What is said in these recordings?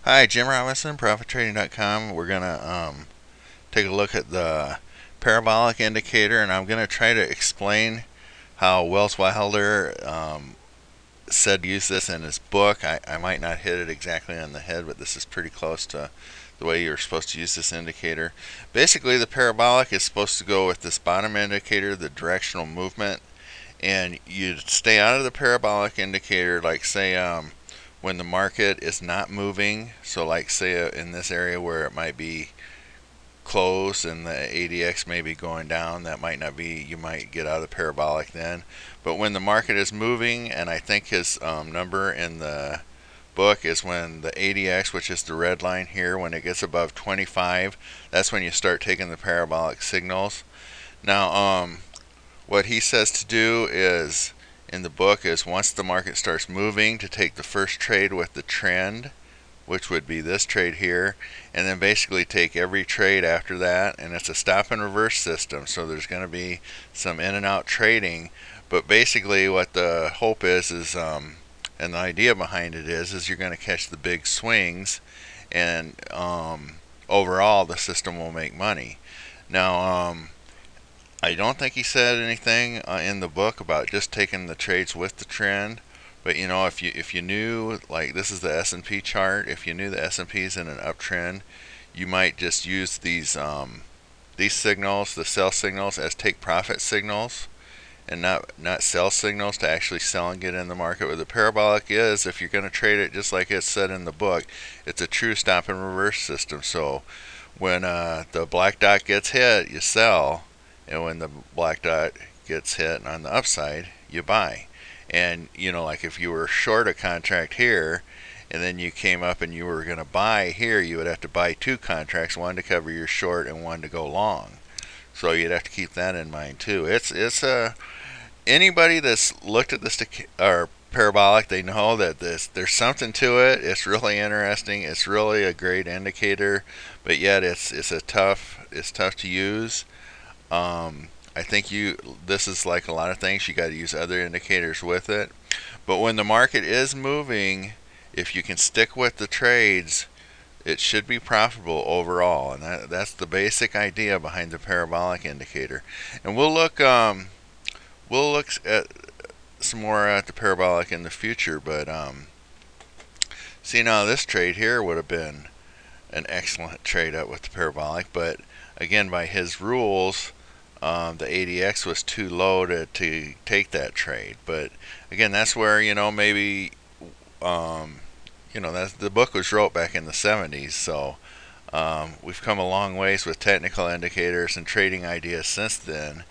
Hi, Jim Robinson, ProfitTrading.com. We're going to take a look at the parabolic indicator, and I'm going to try to explain how Wells Wilder said to use this in his book. I might not hit it exactly on the head, but this is pretty close to the way you're supposed to use this indicator. Basically, the parabolic is supposed to go with this bottom indicator, the directional movement, and you stay out of the parabolic indicator, like say when the market is not moving. So like say in this area where it might be closed and the ADX may be going down, that might not be, you might get out of the parabolic then. But when the market is moving, and I think his number in the book is when the ADX, which is the red line here, when it gets above 25, that's when you start taking the parabolic signals. Now what he says to do is in the book is once the market starts moving, to take the first trade with the trend, which would be this trade here, and then basically take every trade after that. And it's a stop and reverse system, so there's going to be some in and out trading, but basically what the hope is and the idea behind it is you're going to catch the big swings, and overall the system will make money. Now I don't think he said anything in the book about just taking the trades with the trend. But you know, if you knew, like this is the S&P chart, if you knew the S&P is in an uptrend, you might just use these signals, the sell signals, as take profit signals, and not sell signals to actually sell and get in the market. What the parabolic is, if you're going to trade it just like it's said in the book, it's a true stop and reverse system. So when the black dot gets hit, you sell, and when the black dot gets hit on the upside, you buy. And you know, like if you were short a contract here and then you came up and you were going to buy here, you would have to buy two contracts, one to cover your short and one to go long. So you'd have to keep that in mind too. It's anybody that's looked at this or parabolic, they know that there's something to it. It's really interesting. It's really a great indicator, but yet it's tough to use. I think this is like a lot of things, you got to use other indicators with it. But when the market is moving, if you can stick with the trades, it should be profitable overall, and that's the basic idea behind the parabolic indicator. And we'll look at some more at the parabolic in the future. But see, now this trade here would have been an excellent trade up with the parabolic, but again, by his rules, the ADX was too low to take that trade. But again, that's where, you know, maybe that's, the book was wrote back in the 70s, so we've come a long ways with technical indicators and trading ideas since then.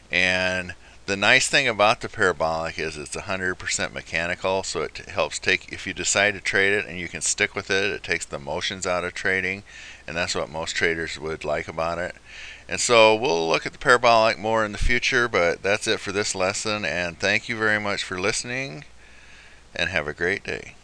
And the nice thing about the parabolic is it's 100% mechanical, so it helps take, if you decide to trade it and you can stick with it, it takes the emotions out of trading, and that's what most traders would like about it. And so we'll look at the parabolic more in the future, but that's it for this lesson, and thank you very much for listening, and have a great day.